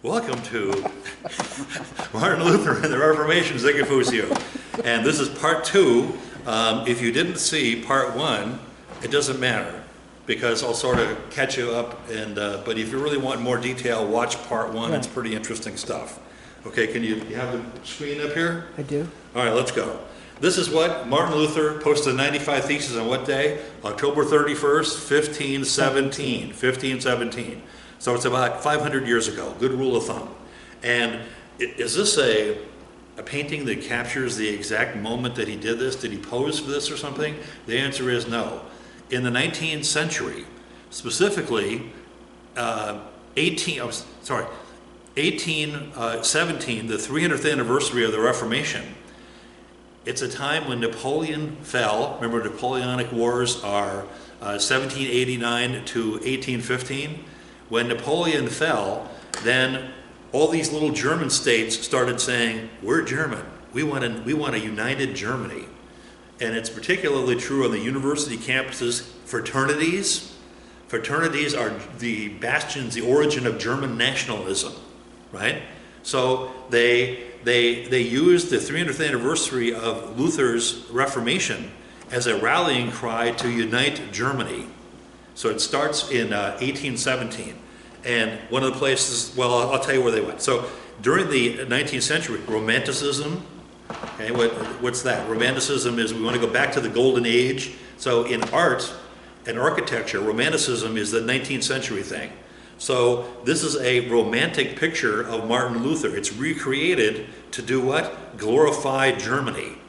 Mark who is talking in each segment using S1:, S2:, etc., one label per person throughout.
S1: Welcome to Martin Luther and the Reformation, Zigafusio. And this is part 2. If you didn't see part 1, it doesn't matter, because I'll sort of catch you up. And but if you really want more detail, watch part 1. It's pretty interesting stuff. Okay, can you have the screen up here?
S2: I do.
S1: All right, let's go. This is what Martin Luther posted 95 Theses on what day? October 31st, 1517. 1517. So it's about 500 years ago, good rule of thumb. And is this a painting that captures the exact moment that he did this? Did he pose for this or something? The answer is no. In the 19th century, specifically 1817, the 300th anniversary of the Reformation, it's a time when Napoleon fell. Remember, Napoleonic Wars are 1789 to 1815. When Napoleon fell, then all these little German states started saying, we're German. We want a united Germany. And it's particularly true on the university campuses. Fraternities are the bastions, the origin of German nationalism, right? So they used the 300th anniversary of Luther's Reformation as a rallying cry to unite Germany. So it starts in 1817. And one of the places, well, I'll tell you where they went. So during the 19th century, Romanticism, okay, what's that? Romanticism is, we want to go back to the Golden Age. So in art and architecture, Romanticism is the 19th century thing. So this is a romantic picture of Martin Luther. It's recreated to do what? Glorify Germany,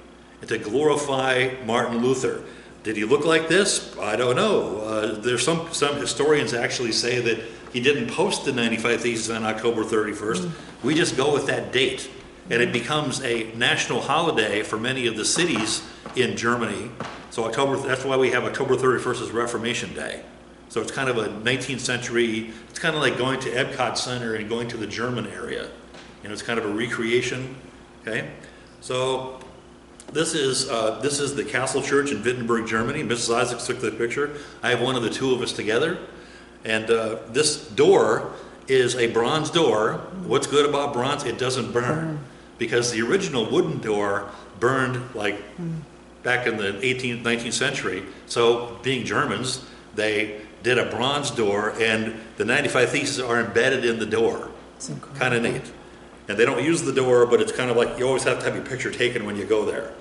S1: and to glorify Martin Luther. Did he look like this? I don't know. There's some historians actually say that he didn't post the 95 Theses on October 31st. We just go with that date, and it becomes a national holiday for many of the cities in Germany. So that's why we have October 31st as Reformation Day. So it's kind of a 19th century, it's kind of like going to Epcot Center and going to the German area. You know, it's kind of a recreation, okay? So this is the Castle Church in Wittenberg, Germany. Mrs. Isaacs took the picture. I have one of the two of us together. And this door is a bronze door. What's good about bronze? It doesn't burn. Because the original wooden door burned like back in the 18th, 19th century. So being Germans, they did a bronze door, and the 95 Theses are embedded in the door. Kind of neat. And they don't use the door, but it's kind of like you always have to have your picture taken when you go there.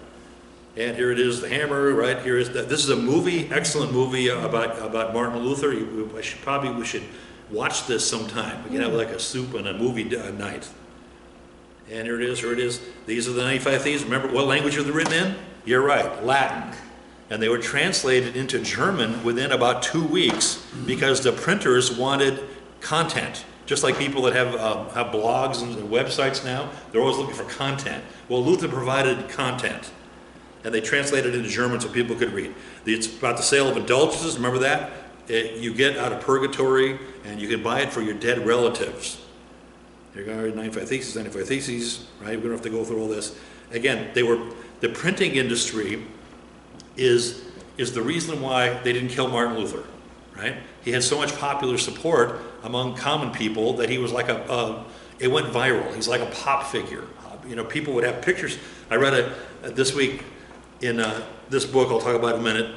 S1: And here it is, the hammer, right? Here is this is a movie, excellent movie about Martin Luther. We should watch this sometime. We can have like a soup and a movie night. And here it is, here it is. These are the 95 Theses. Remember what language are they written in? You're right, Latin. And they were translated into German within about 2 weeks because the printers wanted content. Just like people that have blogs and websites now, they're always looking for content. Well, Luther provided content, and they translated it into German so people could read. It's about the sale of indulgences. Remember that? You get out of purgatory, and you can buy it for your dead relatives. Here you go, 95 Theses, 95 Theses, right? We don't have to go through all this. Again, the printing industry is the reason why they didn't kill Martin Luther, right? He had so much popular support among common people that he was like it went viral. He's like a pop figure. You know, people would have pictures. I read this week in this book, I'll talk about in a minute,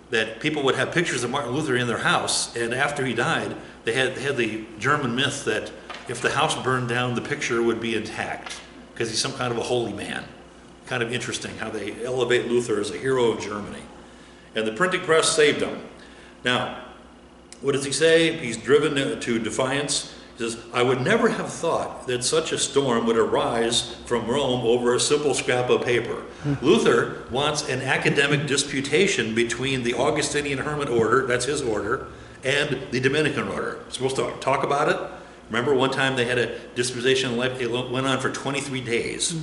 S1: that people would have pictures of Martin Luther in their house, and after he died, they had the German myth that if the house burned down, the picture would be intact, because he's some kind of a holy man. Kind of interesting how they elevate Luther as a hero of Germany. And the printing press saved him. Now, what does he say? He's driven to defiance. He says, I would never have thought that such a storm would arise from Rome over a simple scrap of paper. Luther wants an academic disputation between the Augustinian Hermit order, that's his order, and the Dominican order. Supposed to talk about it. Remember one time they had a disputation, it went on for 23 days.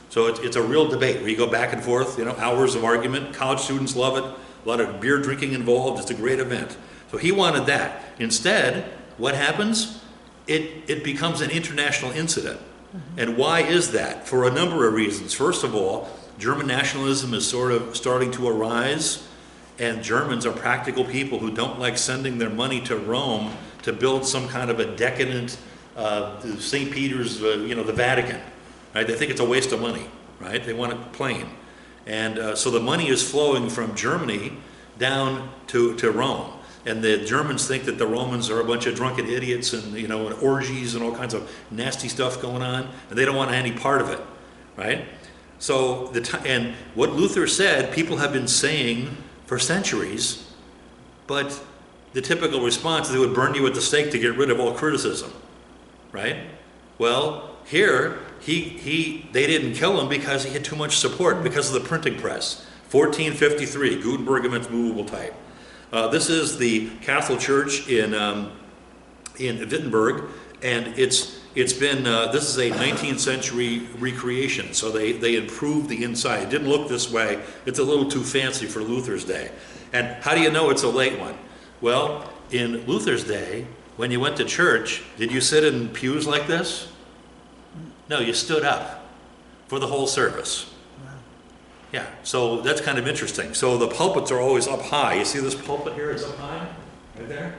S1: So it's a real debate where you go back and forth, you know, hours of argument. College students love it. A lot of beer drinking involved. It's a great event. So he wanted that. Instead, what happens? It becomes an international incident. And why is that? For a number of reasons. First of all, German nationalism is sort of starting to arise, and Germans are practical people who don't like sending their money to Rome to build some kind of a decadent St. Peter's, the Vatican, right? They think it's a waste of money, right? They want it plain. And so the money is flowing from Germany down to Rome. And the Germans think that the Romans are a bunch of drunken idiots and, and orgies and all kinds of nasty stuff going on, and they don't want any part of it, right? So, and what Luther said, people have been saying for centuries, but the typical response is they would burn you at the stake to get rid of all criticism, right? Well, here, they didn't kill him because he had too much support, because of the printing press. 1453, Gutenberg invents movable type. This is the Catholic Church in Wittenberg, and this is a 19th century recreation. So they improved the inside. It didn't look this way. It's a little too fancy for Luther's day. And how do you know it's a late one? Well, in Luther's day, when you went to church, did you sit in pews like this? No, you stood up for the whole service. Yeah, so that's kind of interesting. So the pulpits are always up high. You see this pulpit here? It's up high, right there.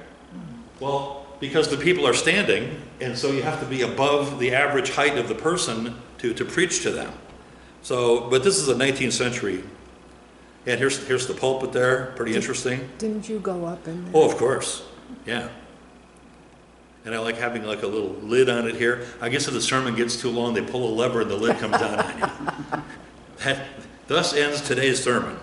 S1: Well, because the people are standing, and so you have to be above the average height of the person to preach to them. So, but this is a 19th century, and here's the pulpit there. Pretty interesting.
S2: Didn't you go up in there?
S1: Oh, of course, yeah. And I like having like a little lid on it here. I guess if the sermon gets too long, they pull a lever and the lid comes down on you. Thus ends today's sermon.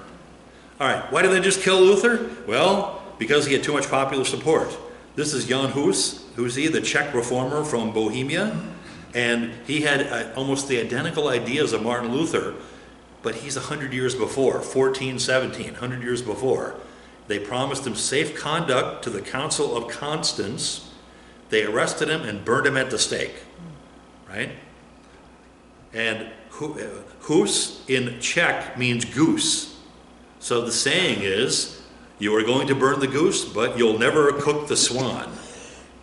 S1: All right, why did they just kill Luther? Well, because he had too much popular support. This is Jan Hus, the Czech reformer from Bohemia, and he had almost the identical ideas of Martin Luther, but he's 100 years before, 1417, 100 years before. They promised him safe conduct to the Council of Constance. They arrested him and burned him at the stake, right? And Hus in Czech means goose. So the saying is, you are going to burn the goose, but you'll never cook the swan.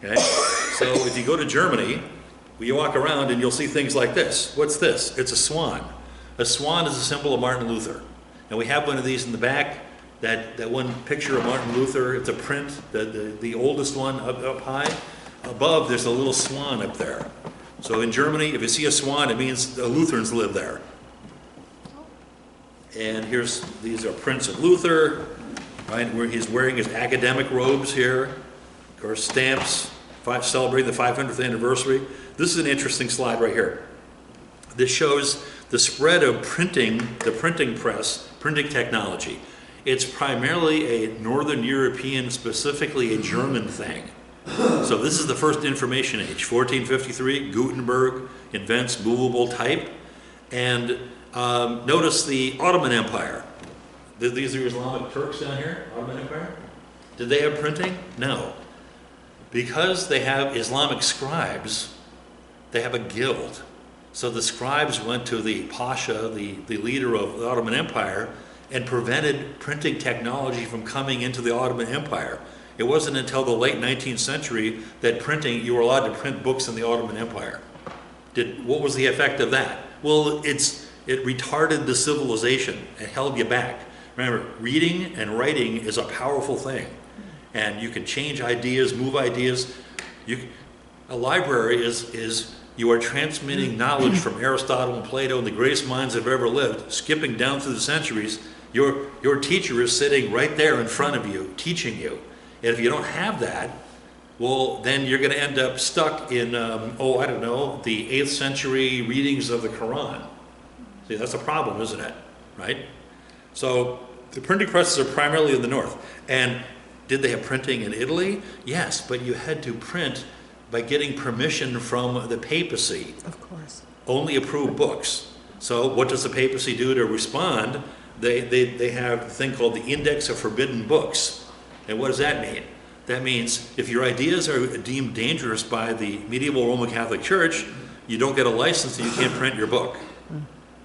S1: Okay? So if you go to Germany, you walk around and you'll see things like this. What's this? It's a swan. A swan is a symbol of Martin Luther. And we have one of these in the back, that one picture of Martin Luther. It's a print, the oldest one up high. Above, there's a little swan up there. So in Germany, if you see a swan, it means the Lutherans live there. And these are prints of Luther, right? Where he's wearing his academic robes here. Of course, stamps, celebrating the 500th anniversary. This is an interesting slide right here. This shows the spread of printing, the printing press, printing technology. It's primarily a Northern European, specifically a German thing. So this is the first information age, 1453, Gutenberg invents movable type. And notice the Ottoman Empire. These are Islamic Turks down here, Ottoman Empire. Did they have printing? No. Because they have Islamic scribes, they have a guild. So the scribes went to the Pasha, the leader of the Ottoman Empire, and prevented printing technology from coming into the Ottoman Empire. It wasn't until the late 19th century that you were allowed to print books in the Ottoman Empire. What was the effect of that? Well, it retarded the civilization. It held you back. Remember, reading and writing is a powerful thing. And you can change ideas, move ideas. A library is you are transmitting knowledge from Aristotle and Plato and the greatest minds that have ever lived, skipping down through the centuries. Your teacher is sitting right there in front of you, teaching you. And if you don't have that, well, then you're going to end up stuck in, the 8th century readings of the Quran. See, that's a problem, isn't it? Right? So the printing presses are primarily in the north. And did they have printing in Italy? Yes, but you had to print by getting permission from the papacy.
S2: Of course. Only
S1: approve books. So what does the papacy do to respond? They have a thing called the Index of Forbidden Books. And what does that mean? That means if your ideas are deemed dangerous by the medieval Roman Catholic Church, you don't get a license and you can't print your book.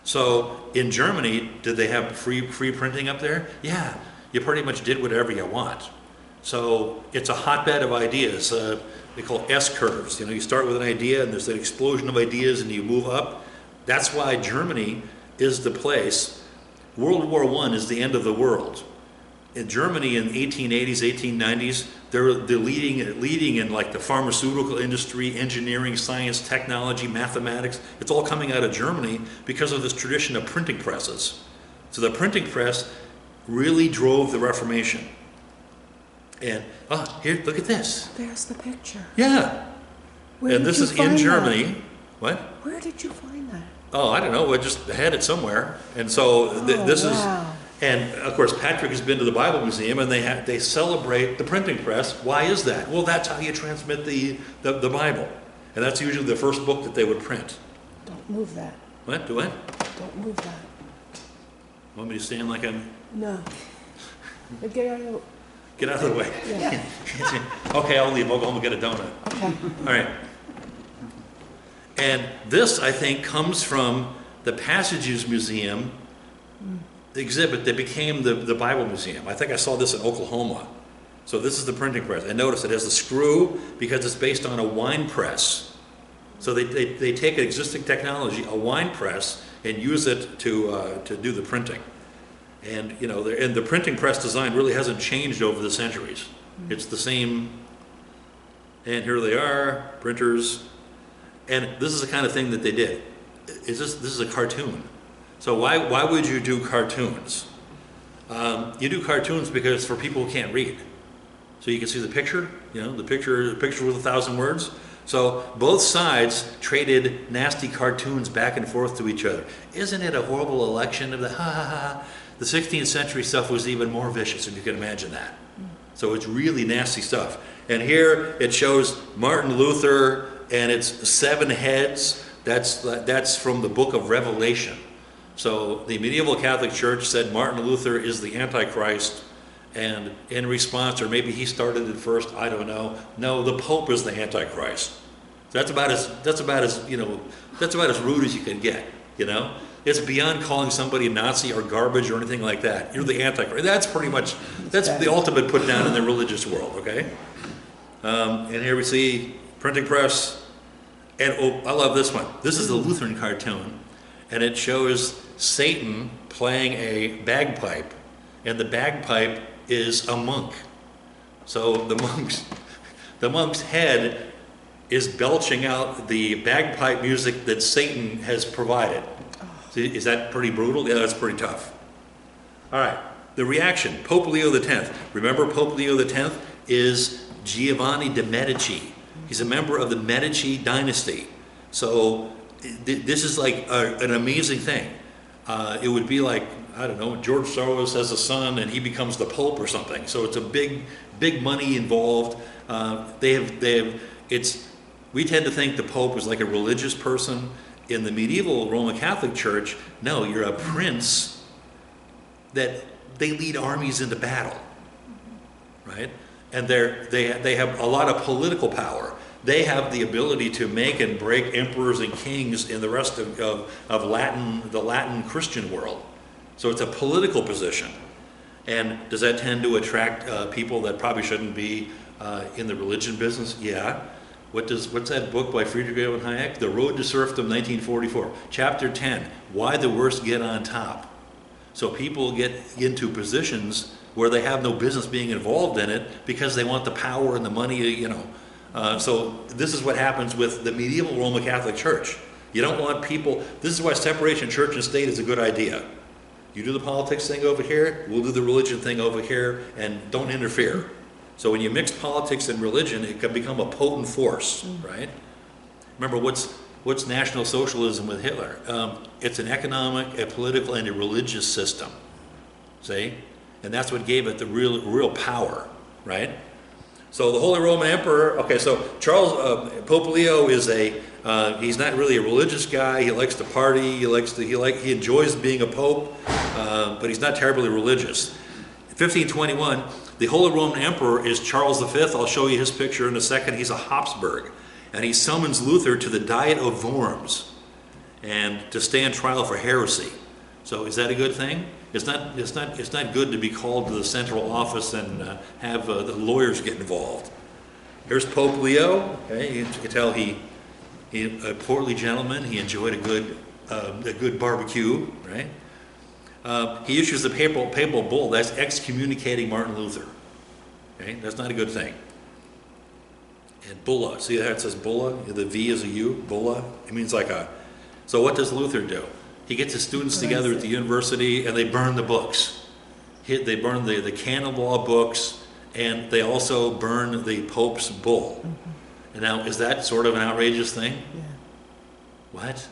S1: So in Germany, did they have free printing up there? Yeah, you pretty much did whatever you want. So it's a hotbed of ideas. They call S-curves. You start with an idea and there's an explosion of ideas and you move up. That's why Germany is the place. World War I is the end of the world. In Germany in the 1880s, 1890s, They're leading in like the pharmaceutical industry, engineering, science, technology, mathematics. It's all coming out of Germany because of this tradition of printing presses. So the printing press really drove the Reformation. And here, look at this.
S2: There's the picture.
S1: Yeah.
S2: Where
S1: And
S2: did
S1: this
S2: you
S1: is in
S2: find
S1: Germany.
S2: that?
S1: What?
S2: Where did you find that?
S1: Oh, I don't know. I just had it somewhere. And so this
S2: wow.
S1: is, and of course, Patrick has been to the Bible Museum, and they celebrate the printing press. Why is that? Well, that's how you transmit the Bible. And that's usually the first book that they would print.
S2: Don't move that.
S1: What? Do what?
S2: Don't move that.
S1: Want me to stand like I'm...
S2: No. Get out of the...
S1: Get out of the way.
S2: Yeah.
S1: Okay, I'll leave. I'll go home and get a donut.
S2: Okay.
S1: All right. And this, I think, comes from the Passages Museum exhibit that became the Bible Museum. I think I saw this in Oklahoma. So this is the printing press. And notice it has a screw because it's based on a wine press. So they take existing technology, a wine press, and use it to do the printing. And you know, and the printing press design really hasn't changed over the centuries. It's the same. And here they are, printers. And this is the kind of thing that they did. This is a cartoon. So why would you do cartoons? You do cartoons because it's for people who can't read. So you can see the picture, you know, the picture with 1,000 words. So both sides traded nasty cartoons back and forth to each other. Isn't it a horrible election of the ha ha ha? The 16th century stuff was even more vicious, if you can imagine that. So it's really nasty stuff. And here it shows Martin Luther and it's 7 heads. That's from the book of Revelation. So the medieval Catholic Church said Martin Luther is the Antichrist, and in response, or maybe he started it first, I don't know. No, the Pope is the Antichrist. That's about as rude as you can get. You know, it's beyond calling somebody a Nazi or garbage or anything like that. You're the Antichrist. That's pretty much the ultimate put down in the religious world. Okay, and here we see printing press. And oh, I love this one. This is the Lutheran cartoon, and it shows Satan playing a bagpipe, and the bagpipe is a monk. So the monk's head is belching out the bagpipe music that Satan has provided. See, is that pretty brutal? Yeah, that's pretty tough. All right, the reaction. Pope Leo X. Remember, Pope Leo X is Giovanni de' Medici. He's a member of the Medici dynasty. So this is like an amazing thing. It would be like, I don't know, George Soros has a son and he becomes the Pope or something. So it's a big money involved. We tend to think the Pope is like a religious person. In the medieval Roman Catholic Church, no, you're a prince that they lead armies into battle, right? And they have a lot of political power. They have the ability to make and break emperors and kings in the rest of the Latin Christian world. So it's a political position. And does that tend to attract people that probably shouldn't be in the religion business? Yeah. What's that book by Friedrich Wilhelm Hayek? The Road to Serfdom, 1944. Chapter 10, Why the Worst Get on Top. So people get into positions where they have no business being involved in it because they want the power and the money, you know. So this is what happens with the medieval Roman Catholic Church. You don't want people, this is why separation of church and state is a good idea. You do the politics thing over here, we'll do the religion thing over here, and don't interfere. So when you mix politics and religion, it can become a potent force, right? Remember, what's National Socialism with Hitler? It's an economic, a political, and a religious system, see? And that's what gave it the real power, right? So the Holy Roman Emperor, okay, so Pope Leo is he's not really a religious guy. He likes to party, he enjoys being a pope, but he's not terribly religious. In 1521, the Holy Roman Emperor is Charles V. I'll show you his picture in a second. He's a Habsburg, and he summons Luther to the Diet of Worms and to stand trial for heresy. So is that a good thing? It's not good to be called to the central office and have the lawyers get involved. Here's Pope Leo. Okay, you can tell he a portly gentleman. He enjoyed a good barbecue, right? He issues the papal bull that's excommunicating Martin Luther. Okay, that's not a good thing. And bulla, see how it says bulla? The V is a U, bulla. It means like a. So what does Luther do? He gets his students together at the university and they burn the books. They burn the canon law books, and they also burn the Pope's bull. And now, is that sort of an outrageous thing?
S2: Yeah.
S1: What?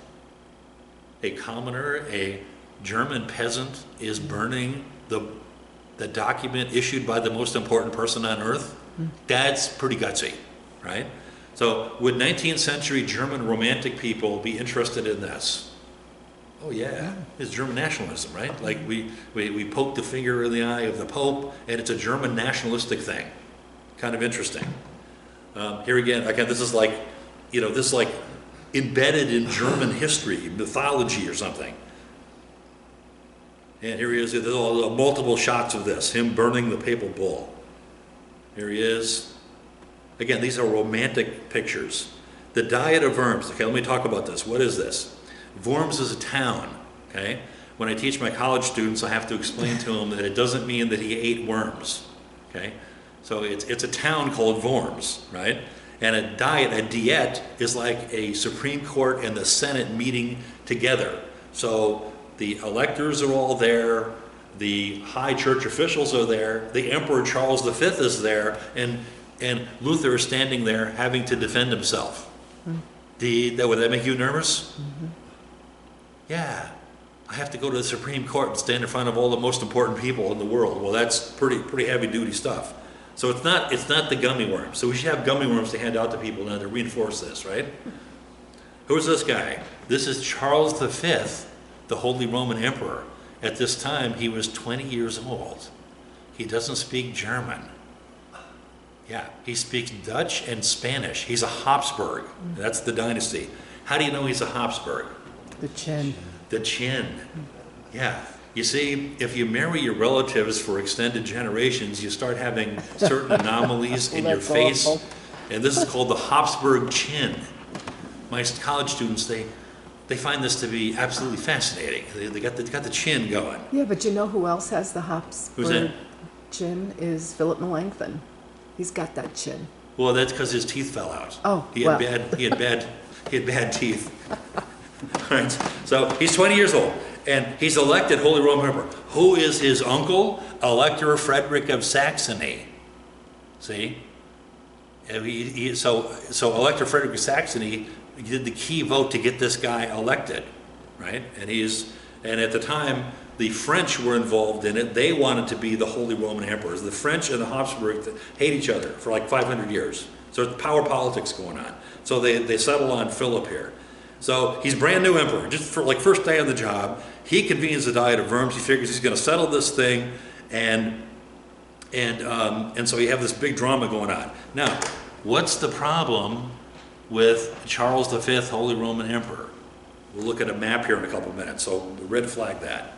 S1: A commoner, a German peasant, is burning the document issued by the most important person on earth? That's pretty gutsy, right? So would 19th century German romantic people be interested in this? Oh yeah, it's German nationalism, right? Like we poke the finger in the eye of the Pope, and it's a German nationalistic thing. Kind of interesting. Here again, this is like, this is like embedded in German history, mythology or something. And here he is, there's all multiple shots of this, him burning the papal bull. Here he is. Again, these are romantic pictures. The Diet of Worms. Okay, let me talk about this. What is this? Worms is a town, okay? When I teach my college students, I have to explain to them that it doesn't mean that he ate worms, okay? So it's a town called Worms, right? And a diet is like a Supreme Court and the Senate meeting together. So the electors are all there, the high church officials are there, the Emperor Charles V is there, and Luther is standing there having to defend himself. Would that make you nervous? Yeah, I have to go to the Supreme Court and stand in front of all the most important people in the world. Well, that's pretty heavy duty stuff. So it's not the gummy worms. So we should have gummy worms to hand out to people now to reinforce this, right? Who's this guy? This is Charles V, the Holy Roman Emperor. At this time, he was 20 years old. He doesn't speak German. Yeah, he speaks Dutch and Spanish. He's a Habsburg. That's the dynasty. How do you know he's a Habsburg?
S2: The chin.
S1: The chin. Yeah. You see, if you marry your relatives for extended generations, you start having certain anomalies in your face.
S2: Awful.
S1: And this is called the Habsburg chin. My college students, they find this to be absolutely fascinating. They got the chin going.
S2: Yeah, but you know who else has the Habsburg
S1: Who's that?
S2: chin? Is Philip Melanchthon. He's got that chin.
S1: Well, that's because his teeth fell out.
S2: Oh,
S1: he had bad teeth. Right. So he's 20 years old, and he's elected Holy Roman Emperor. Who is his uncle? Elector Frederick of Saxony. See? So Elector Frederick of Saxony did the key vote to get this guy elected, right? And at the time, the French were involved in it. They wanted to be the Holy Roman Emperors. The French and the Habsburgs hate each other for like 500 years. So it's power politics going on. So they settle on Philip here. So he's brand new emperor, just for like first day on the job. He convenes the Diet of Worms. He figures he's going to settle this thing, and so you have this big drama going on. Now, what's the problem with Charles V, Holy Roman Emperor? We'll look at a map here in a couple of minutes, so red flag that.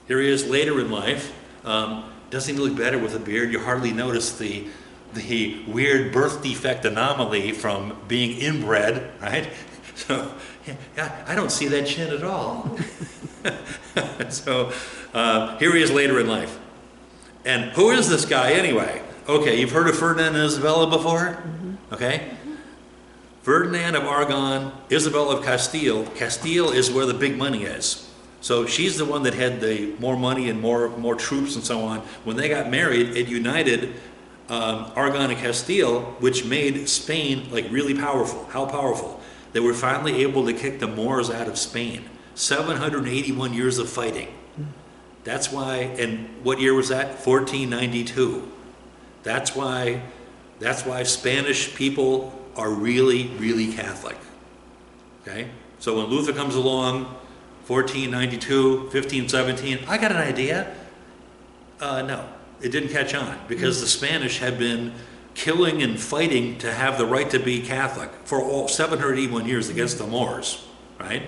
S1: Here he is later in life. Doesn't he look better with a beard? You hardly notice the weird birth defect anomaly from being inbred, right? So, yeah, I don't see that chin at all. So, here he is later in life. And who is this guy anyway? Okay, you've heard of Ferdinand and Isabella before? Okay? Ferdinand of Aragon, Isabella of Castile. Castile is where the big money is. So she's the one that had the more money and more troops and so on. When they got married, it united Aragon and Castile, which made Spain like really powerful. How powerful? They were finally able to kick the Moors out of Spain. 781 years of fighting. That's why, and what year was that? 1492. That's why Spanish people are really, really Catholic. Okay? So when Luther comes along, 1492, 1517, I got an idea. No, it didn't catch on because the Spanish had been killing and fighting to have the right to be Catholic for all 781 years against the Moors, right?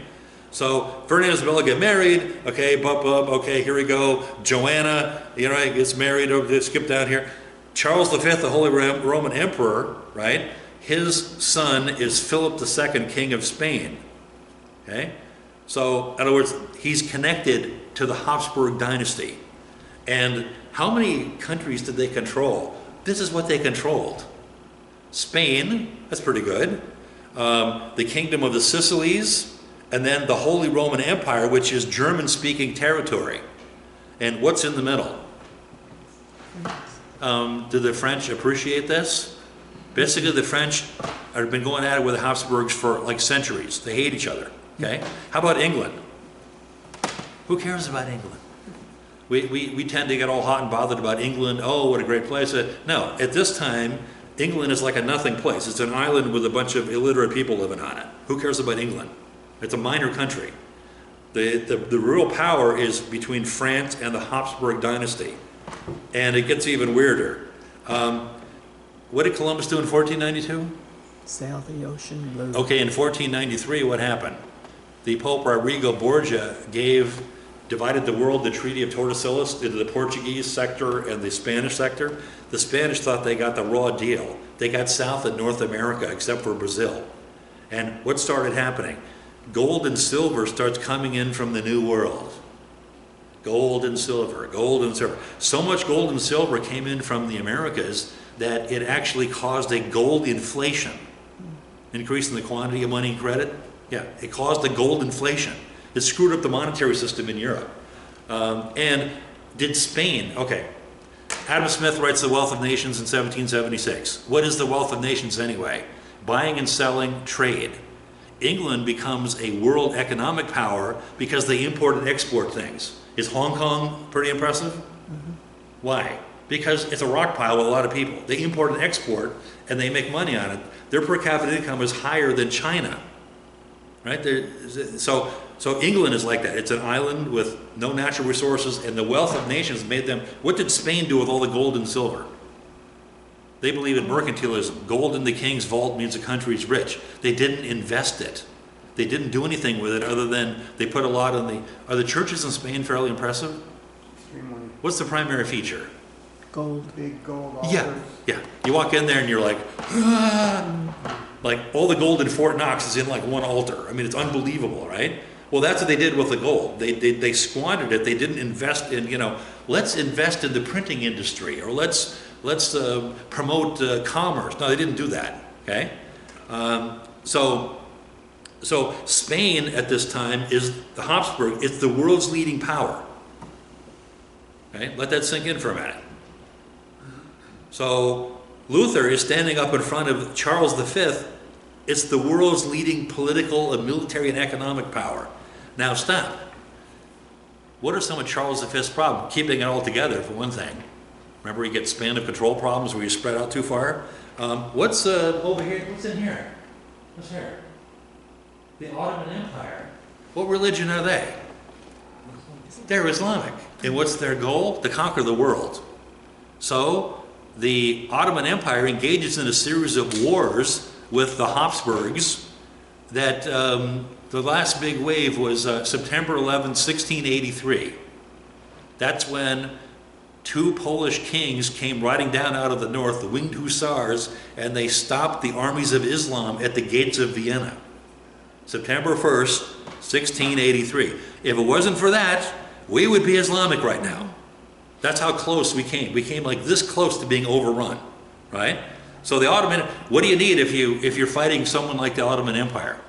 S1: So Ferdinand and Isabella get married, okay, okay, here we go. Joanna, gets married, skip down here. Charles V, the Holy Roman Emperor, right? His son is Philip II, King of Spain, okay? So, in other words, he's connected to the Habsburg dynasty. And how many countries did they control? This is what they controlled. Spain, that's pretty good. The Kingdom of the Sicilies, and then the Holy Roman Empire, which is German-speaking territory. And what's in the middle? Do the French appreciate this? Basically, the French have been going at it with the Habsburgs for like centuries. They hate each other. Okay? How about England? Who cares about England? We tend to get all hot and bothered about England. Oh, what a great place. No, at this time, England is like a nothing place. It's an island with a bunch of illiterate people living on it. Who cares about England? It's a minor country. The real power is between France and the Habsburg dynasty. And it gets even weirder. What did Columbus do in 1492?
S2: Sail the ocean blue.
S1: Okay, in 1493, what happened? The Pope Rodrigo Borgia divided the world, the Treaty of Tordesillas, into the Portuguese sector and the Spanish sector. The Spanish thought they got the raw deal. They got South and North America, except for Brazil. And what started happening? Gold and silver starts coming in from the New World. Gold and silver, gold and silver. So much gold and silver came in from the Americas that it actually caused a gold inflation. Increasing the quantity of money and credit. Yeah, it caused a gold inflation. It screwed up the monetary system in Europe. And did Spain, okay, Adam Smith writes The Wealth of Nations in 1776. What is the wealth of nations anyway? Buying and selling, trade. England becomes a world economic power because they import and export things. Is Hong Kong pretty impressive? Mm-hmm. Why? Because it's a rock pile with a lot of people. They import and export, and they make money on it. Their per capita income is higher than China, right? So England is like that. It's an island with no natural resources, and the wealth of nations made them. What did Spain do with all the gold and silver? They believe in mercantilism. Gold in the king's vault means the country's rich. They didn't invest it. They didn't do anything with it other than they put a lot on the... Are the churches in Spain fairly impressive?
S3: Extremely.
S1: What's the primary feature?
S2: Gold.
S3: Big gold altars.
S1: Yeah. You walk in there and you're like, ah! Like all the gold in Fort Knox is in like one altar. I mean, it's unbelievable, right? Well, that's what they did with the gold. They squandered it. They didn't invest in, let's invest in the printing industry, or let's promote commerce. No, they didn't do that. Okay, so Spain at this time is the Habsburg. It's the world's leading power. Okay, let that sink in for a minute. So Luther is standing up in front of Charles V. It's the world's leading political and military and economic power. Now stop. What are some of Charles V's problems? Keeping it all together, for one thing. Remember, you get span of control problems where you spread out too far. What's over here? What's in here? What's here? The Ottoman Empire. What religion are they? They're Islamic. And what's their goal? To conquer the world. So the Ottoman Empire engages in a series of wars with the Habsburgs that the last big wave was September 11, 1683. That's when two Polish kings came riding down out of the north, the winged hussars, and they stopped the armies of Islam at the gates of Vienna. September 1st, 1683. If it wasn't for that, we would be Islamic right now. That's how close we came. We came like this close to being overrun, right? So the Ottoman, what do you need if you're fighting someone like the Ottoman Empire?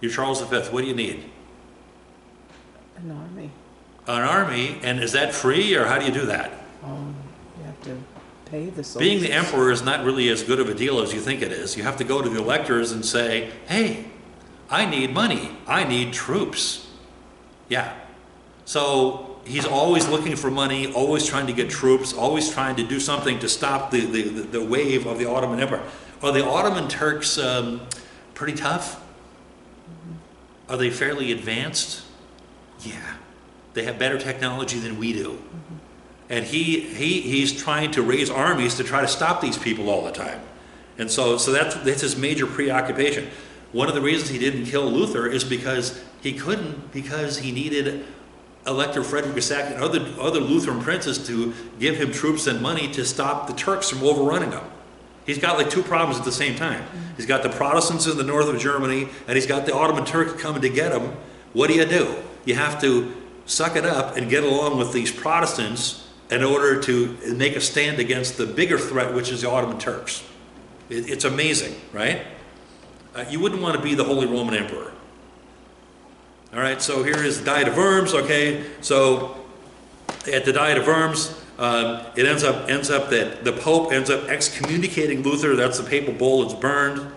S1: You're Charles V. What do you need?
S2: An army.
S1: An army, and is that free, or how do you do that?
S2: You have to pay the soldiers.
S1: Being the emperor is not really as good of a deal as you think it is. You have to go to the electors and say, hey, I need money. I need troops. Yeah. So he's always looking for money, always trying to get troops, always trying to do something to stop the wave of the Ottoman Empire. Are the Ottoman Turks pretty tough? Are they fairly advanced? Yeah. They have better technology than we do. Mm-hmm. And he's trying to raise armies to try to stop these people all the time. And so that's his major preoccupation. One of the reasons he didn't kill Luther is because he couldn't, because he needed Elector Frederick II and other Lutheran princes to give him troops and money to stop the Turks from overrunning him. He's got like two problems at the same time. He's got the Protestants in the north of Germany, and he's got the Ottoman Turks coming to get him. What do? You have to suck it up and get along with these Protestants in order to make a stand against the bigger threat, which is the Ottoman Turks. It's amazing, right? You wouldn't want to be the Holy Roman Emperor. All right, so here is the Diet of Worms, okay? So at the Diet of Worms, it ends up that the Pope ends up excommunicating Luther. That's the papal bull, it's burned.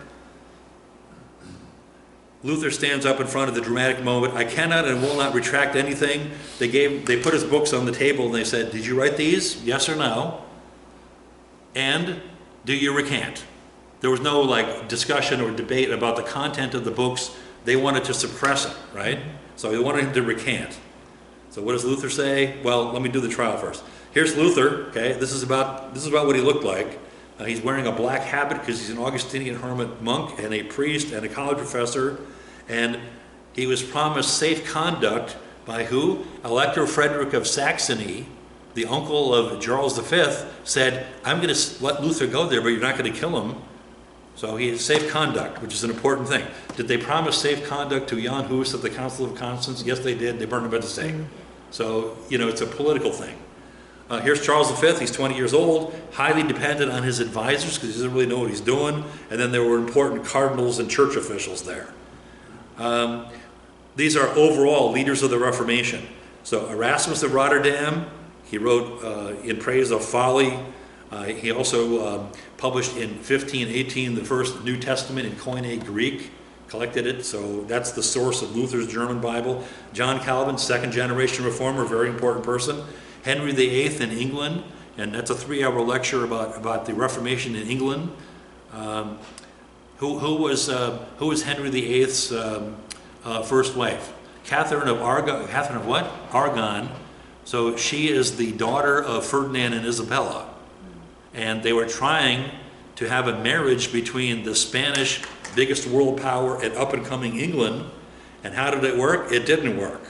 S1: Luther stands up in front of the dramatic moment. I cannot and will not retract anything. They put his books on the table and they said, did you write these? Yes or no? And do you recant? There was no like discussion or debate about the content of the books. They wanted to suppress it, right? So they wanted him to recant. So what does Luther say? Well, let me do the trial first. Here's Luther, okay? This is about what he looked like. He's wearing a black habit because he's an Augustinian hermit monk and a priest and a college professor. And he was promised safe conduct by who? Elector Frederick of Saxony, the uncle of Charles V, said, I'm going to let Luther go there, but you're not going to kill him. So he had safe conduct, which is an important thing. Did they promise safe conduct to Jan Hus at the Council of Constance? Yes, they did. They burned him at the stake. So, it's a political thing. Here's Charles V. He's 20 years old, highly dependent on his advisors because he doesn't really know what he's doing. And then there were important cardinals and church officials there. These are overall leaders of the Reformation. So Erasmus of Rotterdam, he wrote in praise of folly. He also published in 1518 the first New Testament in Koine Greek, collected it, so that's the source of Luther's German Bible. John Calvin, second generation reformer, very important person. Henry VIII in England, and that's a 3-hour lecture about the Reformation in England. Who was Henry VIII's first wife? Catherine of Aragon. Catherine of what? Aragon. So she is the daughter of Ferdinand and Isabella. And they were trying to have a marriage between the Spanish biggest world power and up-and-coming England. And how did it work? It didn't work,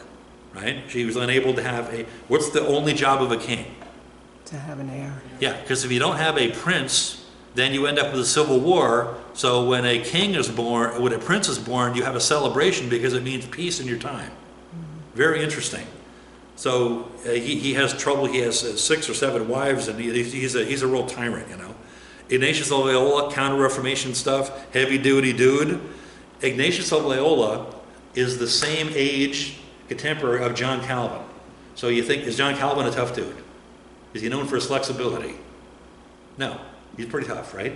S1: right? She was unable to have what's the only job of a king?
S2: To have an heir.
S1: Yeah, because if you don't have a prince, then you end up with a civil war. So when a king is born, when a prince is born, you have a celebration because it means peace in your time. Very interesting. So he has trouble. He has 6 or 7 wives, and he's a real tyrant, Ignatius of Loyola, Counter-Reformation stuff, heavy-duty dude. Ignatius of Loyola is the same age contemporary of John Calvin. So you think, is John Calvin a tough dude? Is he known for his flexibility? No, he's pretty tough, right?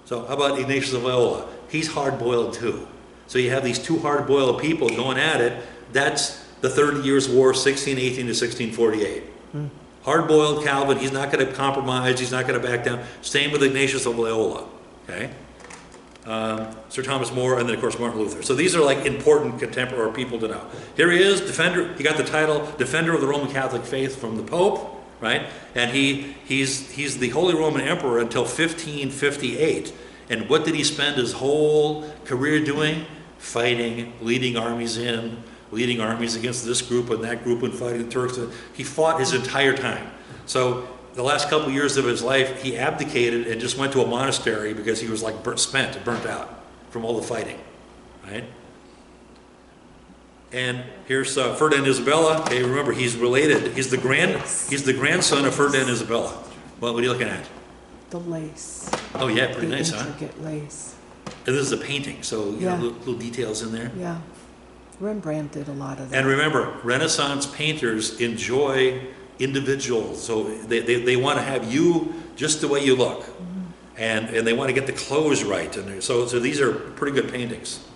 S1: So how about Ignatius of Loyola? He's hard-boiled too. So you have these two hard-boiled people going at it. That's the 30 Years' War, 1618 to 1648. Hard-boiled Calvin, he's not going to compromise, he's not going to back down. Same with Ignatius of Loyola, okay? Sir Thomas More, and then of course Martin Luther. So these are like important contemporary people to know. Here he is, defender, he got the title Defender of the Roman Catholic Faith from the Pope, right? And he's the Holy Roman Emperor until 1558. And what did he spend his whole career doing? Fighting, leading armies in, leading armies against this group and that group and fighting the Turks. He fought his entire time. So the last couple years of his life, he abdicated and just went to a monastery because he was like burnt out from all the fighting, right? And here's Ferdinand Isabella. Okay, remember he's related. He's the grandson of Ferdinand Isabella. What are you looking at?
S2: The lace.
S1: Oh yeah, pretty nice, huh?
S2: Intricate lace.
S1: And this is a painting, so you know, little details in there.
S2: Yeah. Rembrandt did a lot of that.
S1: And remember, Renaissance painters enjoy individuals, so they want to have you just the way you look, and they want to get the clothes right. And so these are pretty good paintings.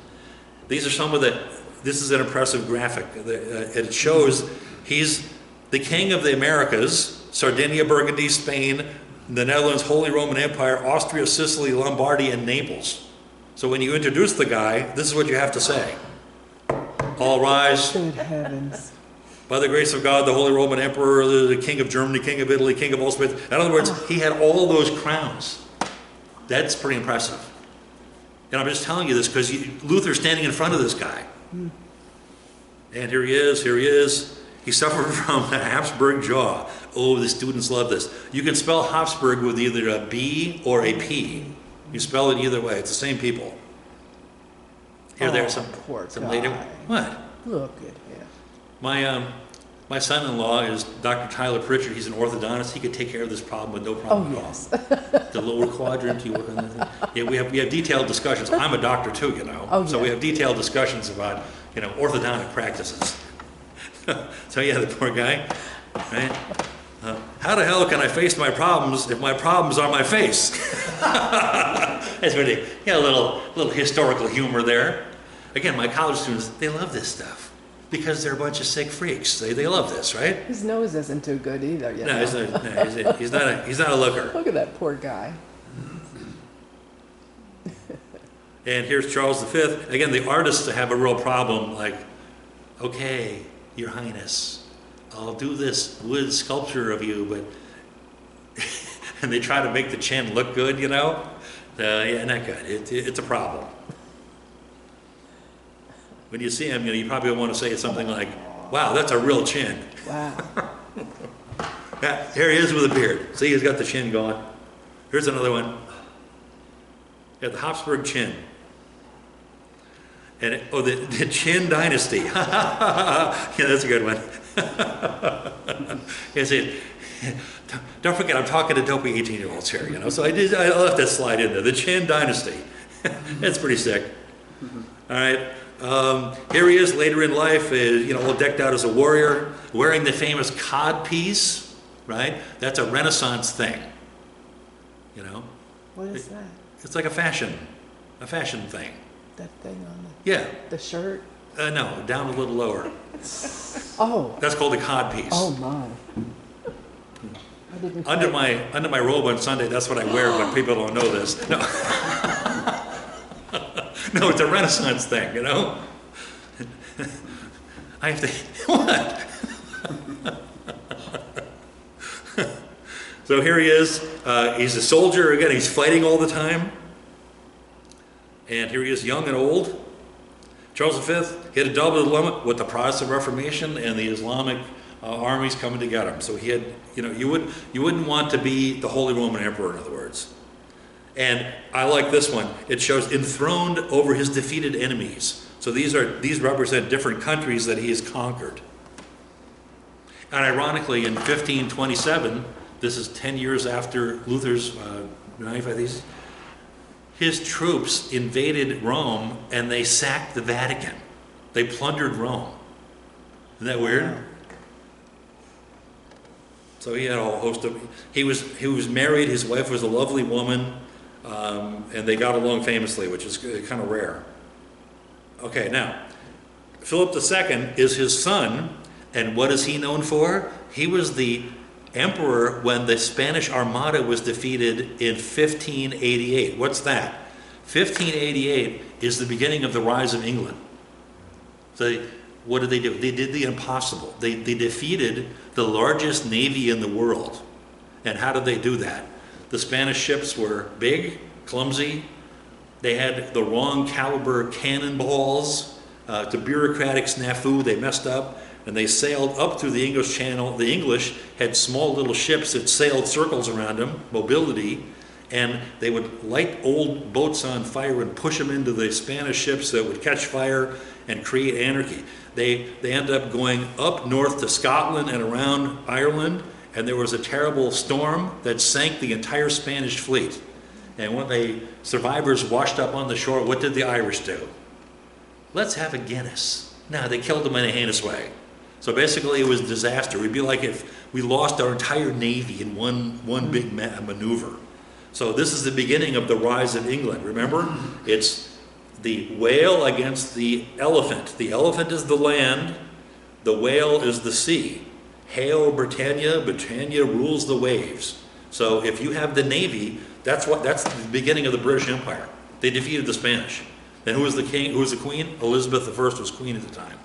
S1: These are some of the. This is an impressive graphic. It shows he's the king of the Americas: Sardinia, Burgundy, Spain, the Netherlands, Holy Roman Empire, Austria, Sicily, Lombardy, and Naples. So when you introduce the guy, this is what you have to say. All rise.
S2: Good heavens.
S1: By the grace of God, the Holy Roman Emperor, the King of Germany, King of Italy, King of all Spain. In other words, he had all those crowns. That's pretty impressive. And I'm just telling you this because Luther's standing in front of this guy. And here he is. He suffered from a Habsburg jaw. Oh, the students love this. You can spell Habsburg with either a B or a P. You spell it either way. It's the same people. Here, there's some
S2: poor
S1: some
S2: guy.
S1: later. What?
S2: Look at him.
S1: My son-in-law is Dr. Tyler Pritchard. He's an orthodontist. He could take care of this problem with no problem
S2: Oh,
S1: at
S2: yes.
S1: all. The lower quadrant, yeah, we have detailed discussions. I'm a doctor too, you know.
S2: Oh,
S1: So
S2: yeah.
S1: we have detailed discussions about, you know, orthodontic practices. So yeah, the poor guy, right? How the hell can I face my problems if my problems are my face? That's really, yeah, a little historical humor there. Again, my college students, they love this stuff because they're a bunch of sick freaks. They love this, right?
S2: His nose isn't too good either, you
S1: No,
S2: know.
S1: he's not a looker.
S2: Look at that poor guy.
S1: And here's Charles V. Again, the artists have a real problem, like, okay, Your Highness, I'll do this wood sculpture of you, but, and they try to make the chin look good, you know? Yeah, not good. It's a problem. When you see him, you know, you probably want to say something like, wow, that's a real chin.
S2: Wow.
S1: Yeah, here he is with a beard. See, he's got the chin going. Here's another one. Yeah, the Habsburg chin. And the Qin dynasty. Yeah, that's a good one. You see, don't forget, I'm talking to dopey 18-year-olds here, you know. So I left that slide in there. The Qin dynasty. That's pretty sick. All right. Here he is later in life, you know, all decked out as a warrior, wearing the famous cod piece. Right. That's a Renaissance thing. You know.
S2: What is that?
S1: It's like a fashion thing.
S2: That thing on
S1: Yeah.
S2: the shirt?
S1: No, down a little lower.
S2: Oh.
S1: That's called a cod piece.
S2: Oh my. I didn't
S1: Under
S2: quite-
S1: my robe on Sunday, that's what I wear, but people don't know this. No. No, it's a Renaissance thing, you know? I have to, what? So here he is. He's a soldier. Again, he's fighting all the time. And here he is, young and old. Charles V had a double dilemma with the Protestant Reformation and the Islamic armies coming to get him. So he had, you know, you wouldn't want to be the Holy Roman Emperor, in other words. And I like this one. It shows enthroned over his defeated enemies. So these represent different countries that he has conquered. And ironically, in 1527, this is 10 years after Luther's 95 theses, his troops invaded Rome and they sacked the Vatican. They plundered Rome. Isn't that weird?
S2: Wow.
S1: So he had a whole host of, he was married, his wife was a lovely woman, and they got along famously, which is kind of rare. Okay, now, Philip II is his son, and what is he known for? He was the emperor when the Spanish Armada was defeated in 1588. What's that? 1588 is the beginning of the rise of England. So what did they do? They did the impossible. They defeated the largest navy in the world. And how did they do that? The Spanish ships were big, clumsy. They had the wrong caliber cannonballs. It's a bureaucratic snafu. They messed up. And they sailed up through the English Channel. The English had small little ships that sailed circles around them, mobility, and they would light old boats on fire and push them into the Spanish ships that would catch fire and create anarchy. They ended up going up north to Scotland and around Ireland, and there was a terrible storm that sank the entire Spanish fleet. And when the survivors washed up on the shore, what did the Irish do? Let's have a Guinness. No, they killed them in a heinous way. So basically it was a disaster. It'd be like if we lost our entire navy in one big maneuver. So this is the beginning of the rise of England. Remember? It's the whale against the elephant. The elephant is the land. The whale is the sea. Hail Britannia, Britannia rules the waves. So if you have the navy, that's the beginning of the British Empire. They defeated the Spanish. Then who was the king? Who was the queen? Elizabeth I was queen at the time.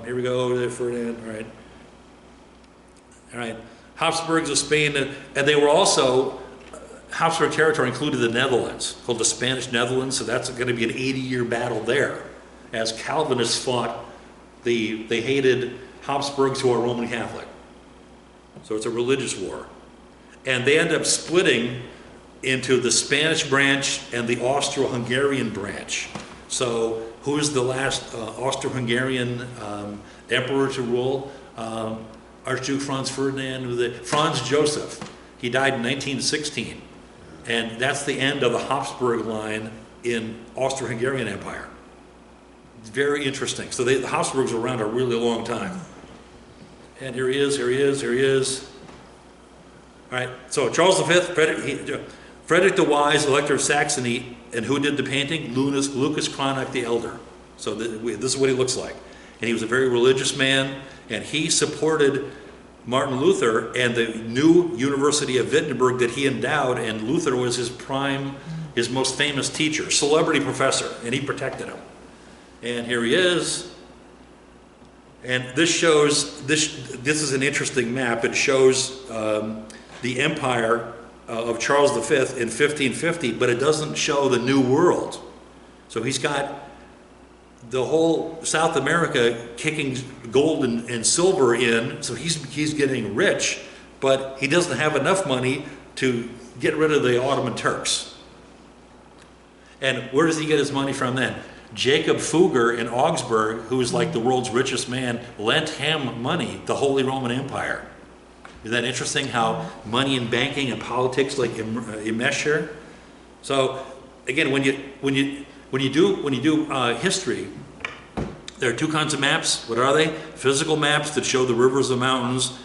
S1: Here we go, Ferdinand. All right. Habsburgs of Spain, and they were also, Habsburg territory included the Netherlands, called the Spanish Netherlands, so that's going to be an 80-year battle there. As Calvinists fought, they hated Habsburgs who are Roman Catholic. So it's a religious war. And they end up splitting into the Spanish branch and the Austro-Hungarian branch. So who is the last Austro-Hungarian emperor to rule? Archduke Franz Ferdinand, Franz Joseph. He died in 1916. And that's the end of the Habsburg line in Austro-Hungarian Empire. It's very interesting. So the Habsburgs were around a really long time. And here he is, here he is, here he is. All right, so Charles V, Frederick the Wise, Elector of Saxony, and who did the painting? Lucas Cranach the Elder. So this is what he looks like. And he was a very religious man, and he supported Martin Luther and the new University of Wittenberg that he endowed, and Luther was his most famous teacher, celebrity professor, and he protected him. And here he is. And this shows, this is an interesting map. It shows the empire of Charles V in 1550, but it doesn't show the New World. So he's got the whole South America kicking gold and silver in, so he's getting rich, but he doesn't have enough money to get rid of the Ottoman Turks. And where does he get his money from then? Jacob Fugger in Augsburg, who is like the world's richest man, lent him money, the Holy Roman Empire. Isn't that interesting how money and banking and politics like enmesh here? So again, when you do history, there are two kinds of maps. What are they? Physical maps that show the rivers and mountains,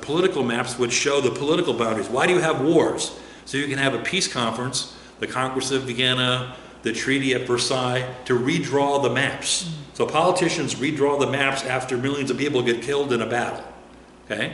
S1: political maps which show the political boundaries. Why do you have wars? So you can have a peace conference, the Congress of Vienna, the Treaty at Versailles, to redraw the maps. So politicians redraw the maps after millions of people get killed in a battle. Okay?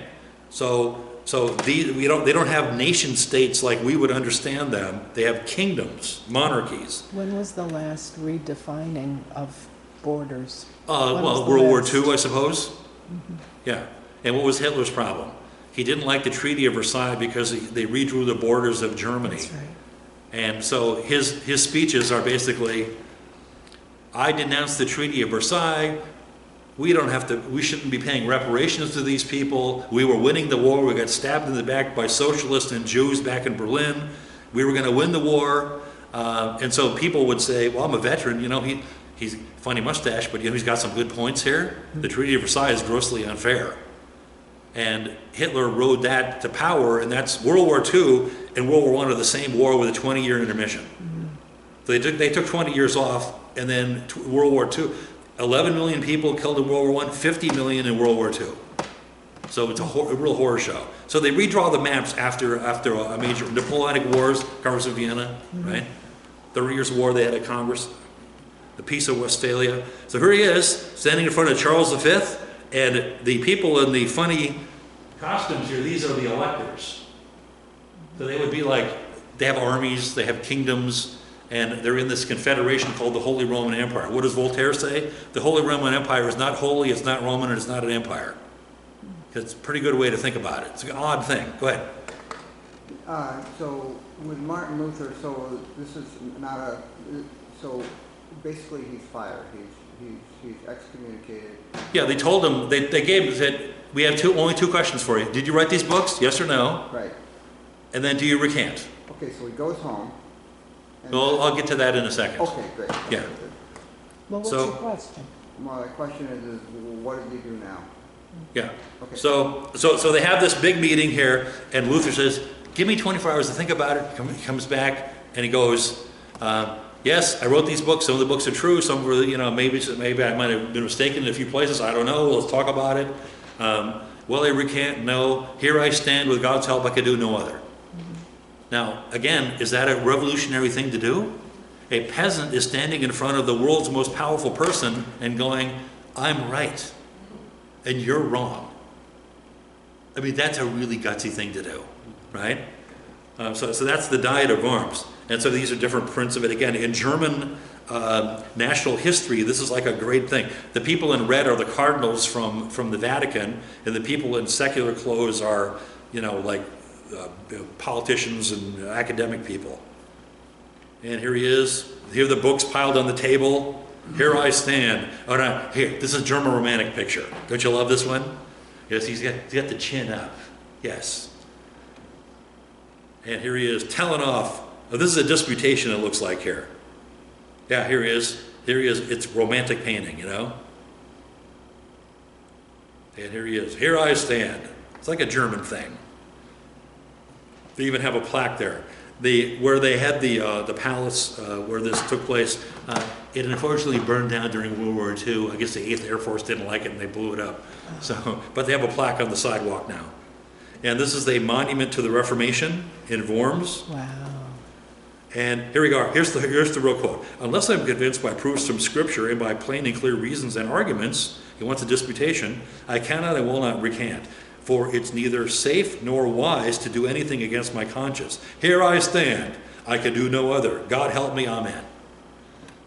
S1: So they don't have nation states like we would understand them. They have kingdoms, monarchies.
S2: When was the last redefining of borders?
S1: Well, World War II, I suppose. Mm-hmm. Yeah. And what was Hitler's problem? He didn't like the Treaty of Versailles because they redrew the borders of Germany.
S2: That's right.
S1: And so his speeches are basically, I denounce the Treaty of Versailles. We shouldn't be paying reparations to these people. We were winning the war. We got stabbed in the back by socialists and Jews back in Berlin. We were going to win the war. And so people would say, well, I'm a veteran. He's funny mustache, but he's got some good points here. The Treaty of Versailles is grossly unfair. And Hitler rode that to power, and that's World War II and World War I are the same war with a 20-year intermission. Mm-hmm. So they took 20 years off, and then World War II, 11 million people killed in World War I, 50 million in World War II. So it's a real horror show. So they redraw the maps after a major Napoleonic Wars, Congress of Vienna, mm-hmm. right? 30 Years' War, they had a Congress, the Peace of Westphalia. So here he is, standing in front of Charles V, and the people in the funny costumes here, these are the electors. So they would be like, they have armies, they have kingdoms, and they're in this confederation called the Holy Roman Empire. What does Voltaire say? The Holy Roman Empire is not holy, it's not Roman, and it's not an empire. It's a pretty good way to think about it. It's an odd thing. Go ahead.
S3: So with Martin Luther, so this is not a, so basically he's fired. He's excommunicated.
S1: Yeah, they told him, they said, we have only two questions for you. Did you write these books? Yes or no?
S3: Right.
S1: And then do you recant?
S3: Okay, so he goes home.
S1: Well, I'll get to that in a second.
S3: Okay, great.
S1: Yeah.
S3: Okay,
S2: Well, what's your question?
S3: My question is what does he do now?
S1: Yeah.
S3: Okay.
S1: So they have this big meeting here, and Luther says, give me 24 hours to think about it. He comes back, and he goes, yes, I wrote these books. Some of the books are true. Some were, maybe I might have been mistaken in a few places. I don't know. Let's talk about it. Will I recant? No. Here I stand. With God's help, I can do no other. Mm-hmm. Now, again, is that a revolutionary thing to do? A peasant is standing in front of the world's most powerful person and going, I'm right, and you're wrong. I mean, that's a really gutsy thing to do, right? So that's the Diet of Worms. And so these are different prints of it. Again, in German national history, this is like a great thing. The people in red are the cardinals from the Vatican, and the people in secular clothes are, like politicians and academic people. And here he is. Here are the books piled on the table. Here I stand. Oh, no, here, this is a German Romantic picture. Don't you love this one? Yes, he's got the chin up. Yes. And here he is telling off. Oh, this is a disputation, it looks like here. Yeah, here he is. Here he is. It's romantic painting, you know. And here he is. Here I stand. It's like a German thing. They even have a plaque there. Where they had the palace where this took place, it unfortunately burned down during World War II. I guess the 8th Air Force didn't like it and they blew it up. So, but they have a plaque on the sidewalk now. And this is a monument to the Reformation in Worms.
S2: Wow.
S1: And here we go. Here's the real quote. Unless I'm convinced by proofs from Scripture and by plain and clear reasons and arguments, he wants a disputation, I cannot and will not recant. For it's neither safe nor wise to do anything against my conscience. Here I stand. I can do no other. God help me. Amen.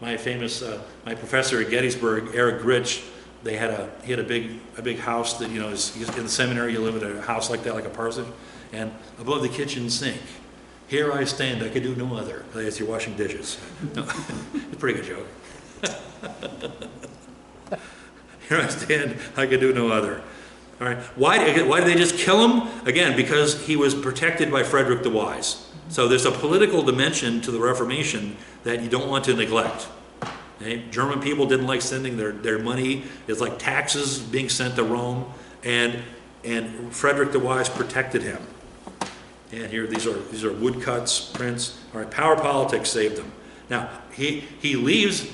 S1: My famous, my professor at Gettysburg, Eric Gritch, he had a big house that, you know, is in the seminary. You live in a house like that, like a parsonage, and above the kitchen sink, here I stand. I can do no other. As you're washing dishes. No, it's a pretty good joke. Here I stand. I can do no other. All right. Why did they just kill him? Again, because he was protected by Frederick the Wise. So there's a political dimension to the Reformation that you don't want to neglect. Okay? German people didn't like sending their money. It's like taxes being sent to Rome, and Frederick the Wise protected him. And here these are woodcuts, prints. All right. Power politics saved him. Now he leaves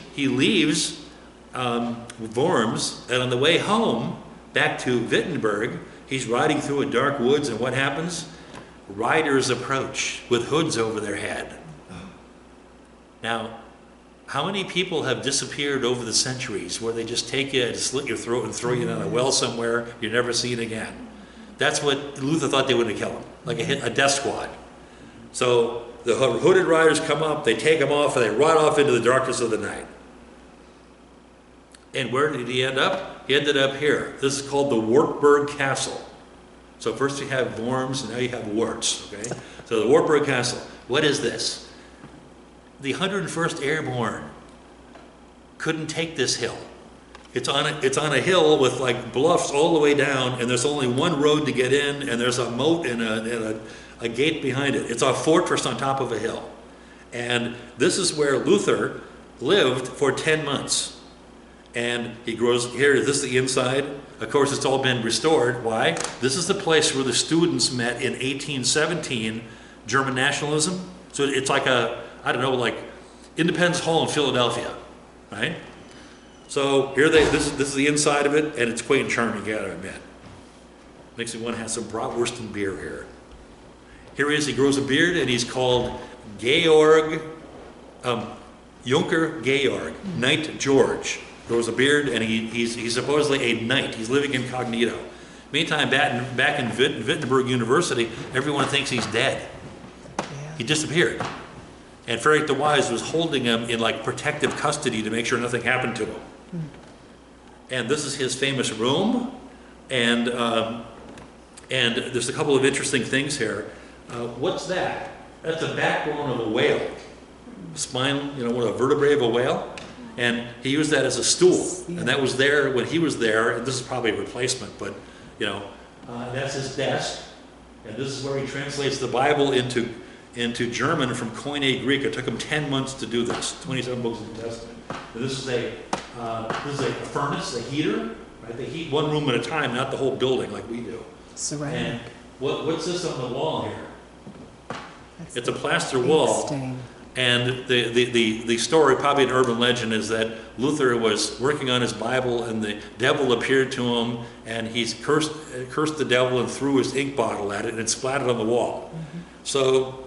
S1: Worms, and on the way home back to Wittenberg, he's riding through a dark woods, and what happens? Riders approach with hoods over their head. Now, how many people have disappeared over the centuries where they just take you and slit your throat and throw you in a well somewhere you're never seen again? That's what Luther thought they were going to kill him, like a death squad. So the hooded riders come up, they take him off, and they ride off into the darkness of the night. And where did he end up? He ended up here. This is called the Wurtemberg Castle. So first you have Worms, and now you have Wurtz, okay? So the Wurtemberg Castle. What is this? The 101st Airborne couldn't take this hill. It's on a hill with like bluffs all the way down, and there's only one road to get in, and there's a moat and a gate behind it. It's a fortress on top of a hill. And this is where Luther lived for 10 months. And he grows here. This is the inside. Of course, it's all been restored. Why? This is the place where the students met in 1817, German nationalism. So it's like like Independence Hall in Philadelphia, right? So here this is the inside of it, and it's quaint and charming, you gotta admit. Makes me want to have some bratwurst and beer here. Here he is. He grows a beard, and he's called Georg, Junker Georg, Knight George. Grows a beard, and he's supposedly a knight. He's living incognito. Meantime, back in Wittenberg University, everyone thinks he's dead.
S2: Yeah.
S1: He disappeared. And Frederick the Wise was holding him in like protective custody to make sure nothing happened to him. And this is his famous room, and there's a couple of interesting things here. What's that? That's a backbone of a whale. Spine, what a vertebrae of a whale. And he used that as a stool, and that was there when he was there. And this is probably a replacement, but that's his desk. And this is where he translates the Bible into German from Koine Greek. It took him 10 months to do this. 27 books of the Testament. And this is a furnace, a heater. Right? They heat one room at a time, not the whole building like we do.
S2: Ceramic.
S1: And what's this on the wall here? It's a plaster
S2: ink
S1: wall.
S2: stain.
S1: And the story, probably an urban legend, is that Luther was working on his Bible, and the devil appeared to him, and he cursed the devil and threw his ink bottle at it, and it splattered on the wall. Mm-hmm. So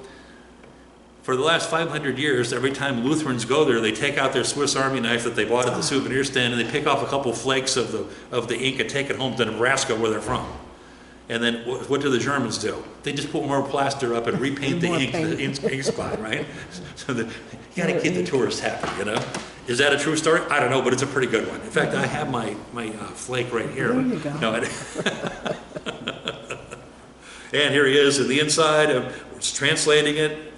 S1: for the last 500 years, every time Lutherans go there, they take out their Swiss Army knife that they bought at the souvenir stand, and they pick off a couple flakes of the ink and take it home to Nebraska, where they're from. And then what do the Germans do? They just put more plaster up and repaint the ink spot, right? So you got to keep the tourists happy, Is that a true story? I don't know, but it's a pretty good one. In fact, I have my flake right here.
S2: There you go.
S1: No, and here he is in the inside. It's translating it.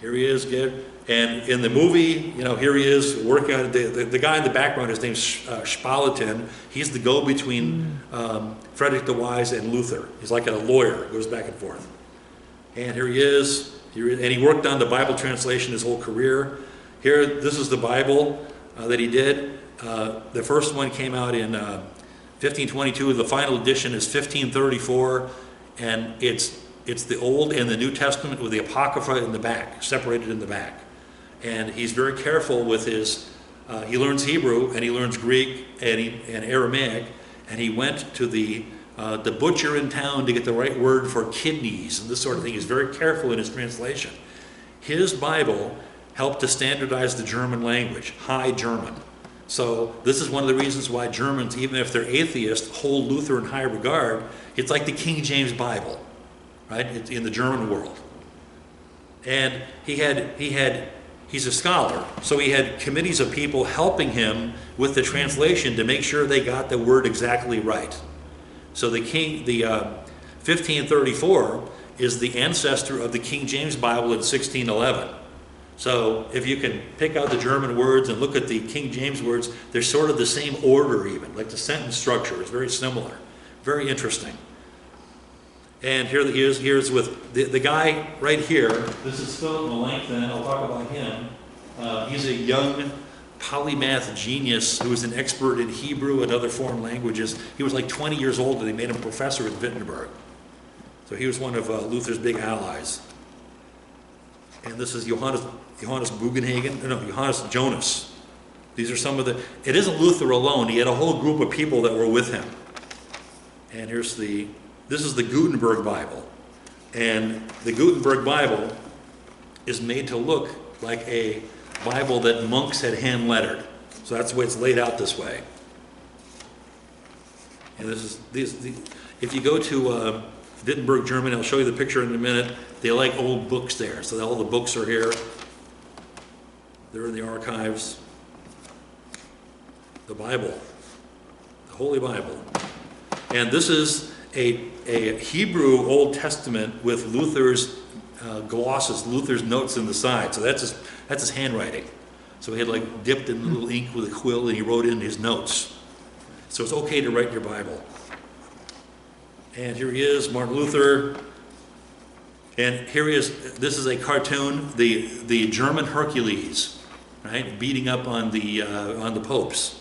S1: Here he is, good. And in the movie, here he is working on the guy in the background. His name's Spalatin. He's the go-between Frederick the Wise and Luther. He's like a lawyer, goes back and forth. And here he is. And he worked on the Bible translation his whole career. Here, this is the Bible. that he did. The first one came out in 1522. The final edition is 1534, and it's the Old and the New Testament with the Apocrypha in the back, separated in the back. And he's very careful with his, he learns Hebrew and he learns Greek and Aramaic, and he went to the butcher in town to get the right word for kidneys and this sort of thing. He's very careful in his translation. His Bible helped to standardize the German language, High German. So this is one of the reasons why Germans, even if they're atheists, hold Luther in high regard. It's like the King James Bible, right? It's in the German world. And he's a scholar, so he had committees of people helping him with the translation to make sure they got the word exactly right. So the 1534 is the ancestor of the King James Bible in 1611. So if you can pick out the German words and look at the King James words, they're sort of the same order even, like the sentence structure is very similar. Very interesting. And here he is, here's with the guy right here. This is Philip Melanchthon. I'll talk about him. He's a young polymath genius who was an expert in Hebrew and other foreign languages. He was like 20 years old and they made him professor at Wittenberg. So he was one of Luther's big allies. And this is Johannes Bugenhagen, no, Johannes Jonas. These are some of the, it isn't Luther alone. He had a whole group of people that were with him. And this is the Gutenberg Bible. And the Gutenberg Bible is made to look like a Bible that monks had hand lettered. So that's the way it's laid out this way. And this is, if you go to Wittenberg, Germany, I'll show you the picture in a minute. They like old books there. So all the books are here. They're in the archives. The Bible, the Holy Bible. And this is a Hebrew Old Testament with Luther's glosses, Luther's notes in the side. So that's his handwriting. So he had like dipped in a little ink with a quill and he wrote in his notes. So it's okay to write your Bible. And here he is, Martin Luther. And here he is, this is a cartoon, the German Hercules, right, beating up on the popes.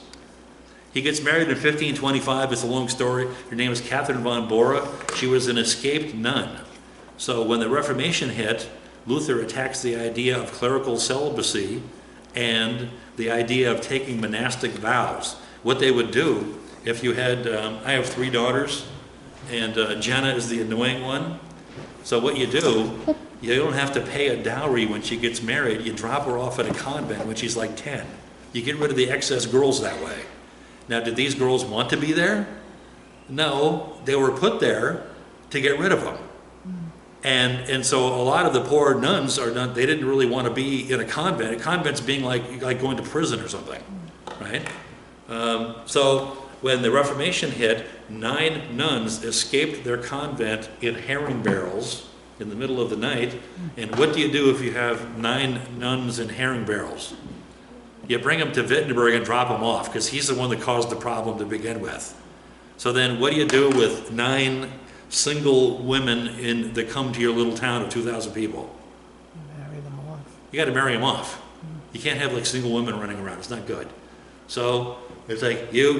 S1: He gets married in 1525. It's a long story. Her name is Catherine von Bora. She was an escaped nun. So when the Reformation hit, Luther attacks the idea of clerical celibacy and the idea of taking monastic vows. What they would do, if you had, I have 3 daughters, and Jenna is the annoying one. So what you do, you don't have to pay a dowry when she gets married. You drop her off at a convent when she's like 10. You get rid of the excess girls that way. Now, did these girls want to be there? No, they were put there to get rid of them. And so a lot of the poor nuns they didn't really want to be in a convent. A convent's being like going to prison or something, right? So when the Reformation hit, 9 nuns escaped their convent in herring barrels in the middle of the night. And what do you do if you have 9 nuns in herring barrels? You bring them to Wittenberg and drop him off, because he's the one that caused the problem to begin with. So then what do you do with 9 single women that come to your little town of 2,000 people?
S2: Marry them off.
S1: You got to marry them off. You can't have like single women running around. It's not good. So it's like, you're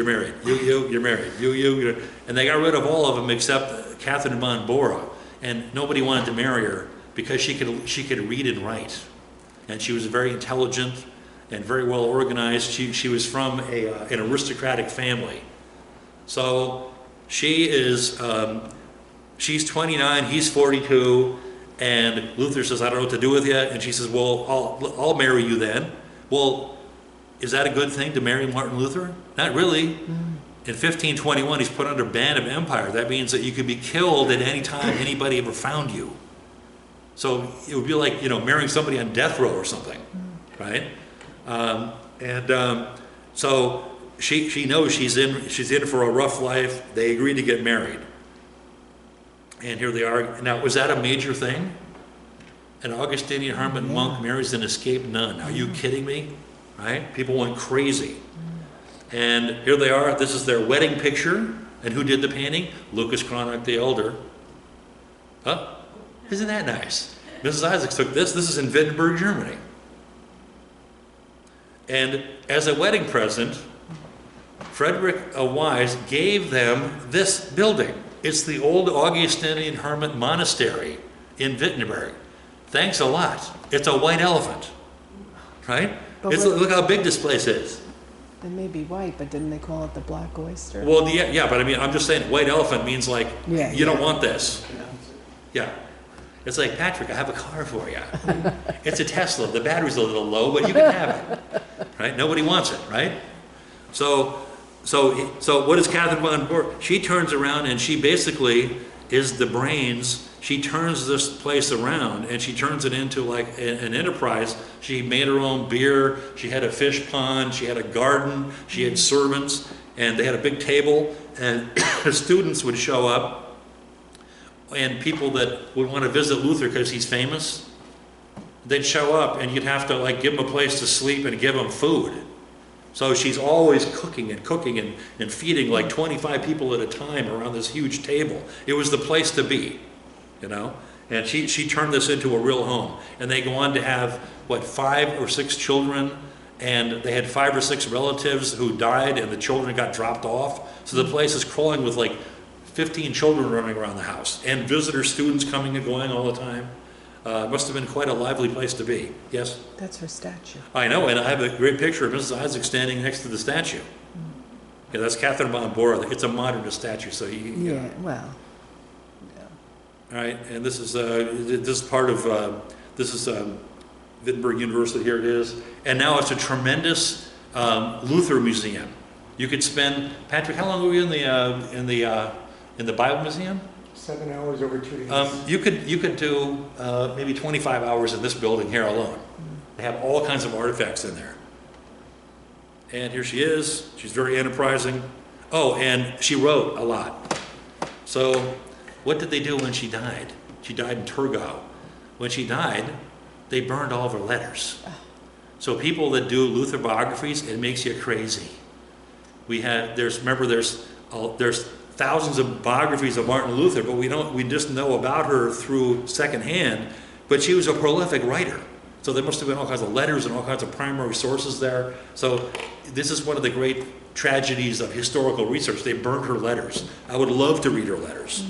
S1: married. You're married. You're... And they got rid of all of them except Catherine von Bora. And nobody wanted to marry her because she could read and write. And she was very intelligent and very well organized. She was from an aristocratic family. So she is, she's 29, he's 42, and Luther says, I don't know what to do with you. And she says, well, I'll marry you then. Well, is that a good thing to marry Martin Luther? Not really. In 1521, he's put under ban of empire. That means that you could be killed at any time anybody ever found you. So it would be like, marrying somebody on death row or something, right? So she knows she's in for a rough life. They agree to get married. And here they are. Now, was that a major thing? An Augustinian hermit monk marries an escaped nun. Are you kidding me? Right? People went crazy. And here they are. This is their wedding picture. And who did the painting? Lucas Cranach the Elder. Huh? Isn't that nice? Mrs. Isaacs took this. This is in Wittenberg, Germany. And as a wedding present, Frederick Wise gave them this building. It's the old Augustinian hermit monastery in Wittenberg. Thanks a lot. It's a white elephant, right?
S2: But
S1: Look how big this place is.
S2: It may be white, but didn't they call it the Black Oyster?
S1: Well, yeah, but I mean, I'm just saying, white elephant means like,
S2: Yeah,
S1: you don't
S2: yeah.
S1: want this. Yeah. It's like, Patrick, I have a car for you. It's a Tesla. The battery's a little low, but you can have it, right? Nobody wants it, right? So what is Catherine von Bora? She turns around and she basically is the brains. She turns this place around and she turns it into like an enterprise. She made her own beer. She had a fish pond. She had a garden. She had servants, and they had a big table, and students would show up, and people that would want to visit Luther because he's famous, they'd show up and you'd have to like give them a place to sleep and give them food. So she's always cooking and feeding like 25 people at a time around this huge table. It was the place to be, you know? And she turned this into a real home. And they go on to have, 5 or 6 children, and they had 5 or 6 relatives who died and the children got dropped off. So the place is crawling with like 15 children running around the house, and visitor students coming and going all the time. Must have been quite a lively place to be. Yes?
S2: That's her statue.
S1: I know, and I have a great picture of Mrs. Isaac standing next to the statue. Yeah, that's Catherine von Bora. It's a modernist statue, so you
S2: Yeah, well, yeah.
S1: all right, and this is part of Wittenberg University. Here it is, and now it's a tremendous Luther museum. You could spend, Patrick. How long were you in the Bible Museum?
S4: 7 hours over 2 days.
S1: You could do maybe 25 hours in this building here alone. They have all kinds of artifacts in there. And here she is. She's very enterprising. Oh, and she wrote a lot. So what did they do when she died? She died in Turgau. When she died, they burned all of her letters. So people that do Luther biographies, it makes you crazy. There's thousands of biographies of Martin Luther, but we just know about her through secondhand. But she was a prolific writer. So there must have been all kinds of letters and all kinds of primary sources there. So this is one of the great tragedies of historical research. They burned her letters. I would love to read her letters.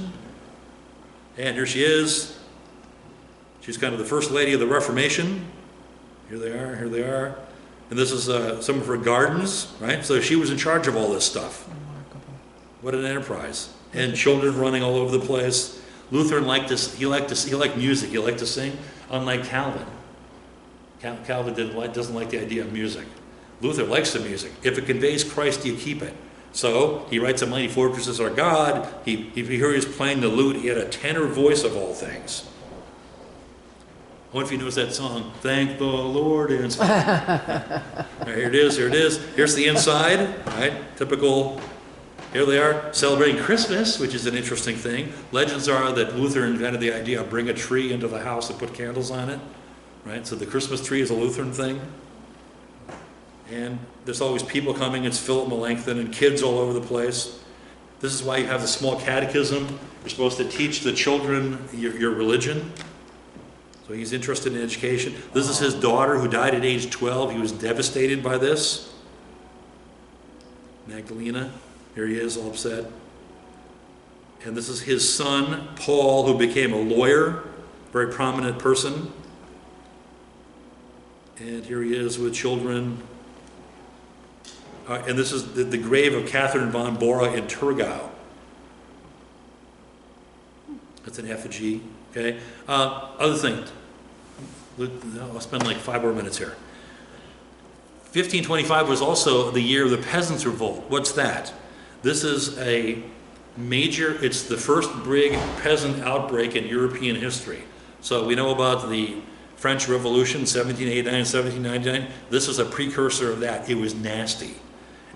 S1: And here she is. She's kind of the first lady of the Reformation. Here they are. And this is some of her gardens, right? So she was in charge of all this stuff.
S2: Remarkable.
S1: What an enterprise. And children running all over the place. Luther liked this. He liked music. He liked to sing, unlike Calvin. Calvin doesn't like the idea of music. Luther likes the music. If it conveys Christ, you keep it. So he writes, "A mighty fortress is our God." If you hear he was playing the lute, he had a tenor voice of all things. I wonder if you knows that song, "Thank the Lord." And right, here it is. Here's the inside, right? Typical. Here they are celebrating Christmas, which is an interesting thing. Legends are that Luther invented the idea of bring a tree into the house and put candles on it, right? So the Christmas tree is a Lutheran thing. And there's always people coming. It's Philip Melanchthon and kids all over the place. This is why you have the small catechism. You're supposed to teach the children your religion. So he's interested in education. This is his daughter who died at age 12. He was devastated by this. Magdalena, here he is, all upset. And this is his son, Paul, who became a lawyer, very prominent person. And here he is with children. And this is the grave of Catherine von Bora in Turgau. That's an effigy. Okay. Other thing. I'll spend like 5 more minutes here. 1525 was also the year of the Peasants' Revolt. What's that? This is a major, it's the first big peasant outbreak in European history. So we know about the French Revolution, 1789, 1799. This is a precursor of that. It was nasty.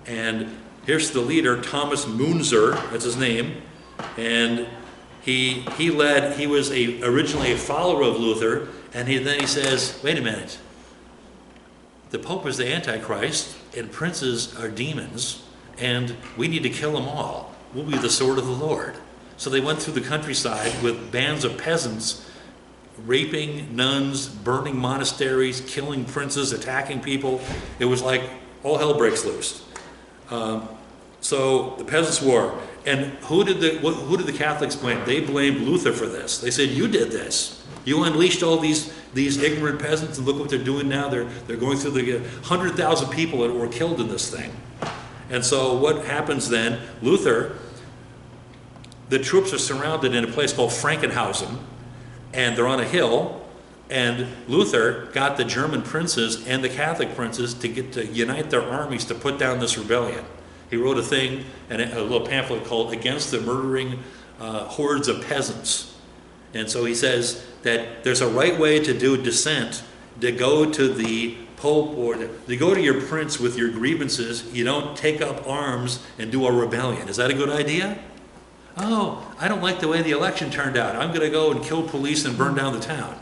S1: And here's the leader, Thomas Munzer, that's his name. And he was originally a follower of Luther, and then he says, wait a minute, the Pope is the Antichrist, and princes are demons, and we need to kill them all. We'll be the sword of the Lord. So they went through the countryside with bands of peasants raping nuns, burning monasteries, killing princes, attacking people. It was like all hell breaks loose. So the Peasants' War, and who did the Catholics blame? They blamed Luther for this. They said, you did this. You unleashed all these ignorant peasants, and look what they're doing now. They're going through the 100,000 people that were killed in this thing. And so what happens then? Luther, the troops are surrounded in a place called Frankenhausen, and they're on a hill, and Luther got the German princes and the Catholic princes to unite their armies to put down this rebellion. He wrote a thing, and a little pamphlet called "Against the Murdering Hordes of Peasants." And so he says that there's a right way to do dissent, to go to the Pope or to go to your prince with your grievances. You don't take up arms and do a rebellion. Is that a good idea? Oh, I don't like the way the election turned out. I'm going to go and kill police and burn down the town.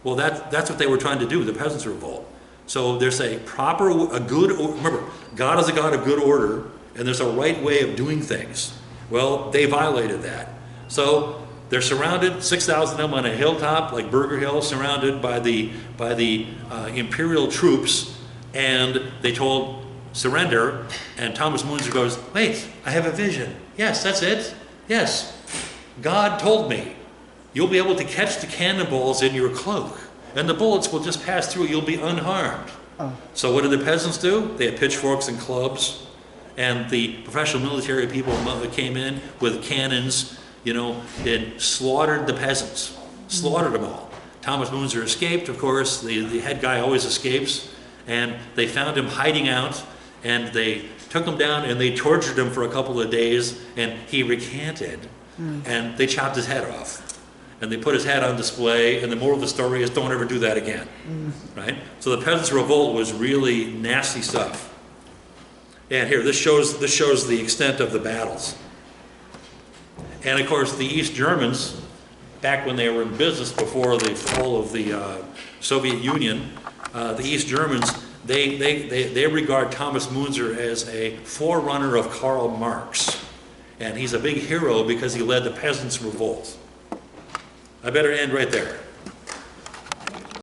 S1: Well, that's what they were trying to do, the Peasants' Revolt. So there's remember, God is a God of good order, and there's a right way of doing things. Well, they violated that. So they're surrounded, 6,000 of them on a hilltop, like Burger Hill, surrounded by the imperial troops, and they told surrender, and Thomas Munzer goes, wait, I have a vision. Yes, that's it. Yes, God told me, you'll be able to catch the cannonballs in your cloak, and the bullets will just pass through, you'll be unharmed.
S2: Oh.
S1: So what did the peasants do? They had pitchforks and clubs, and the professional military people came in with cannons, and slaughtered the peasants, slaughtered them all. Thomas Munzer escaped, of course, the head guy always escapes, and they found him hiding out, and they took him down and they tortured him for a couple of days, and he recanted, and they chopped his head off. And they put his head on display, and the moral of the story is don't ever do that again, right? So the Peasants' Revolt was really nasty stuff. And here, this shows the extent of the battles. And of course, the East Germans, back when they were in business before the fall of the Soviet Union, the East Germans, they regard Thomas Munzer as a forerunner of Karl Marx. And he's a big hero because he led the Peasants' Revolt. I better end right there.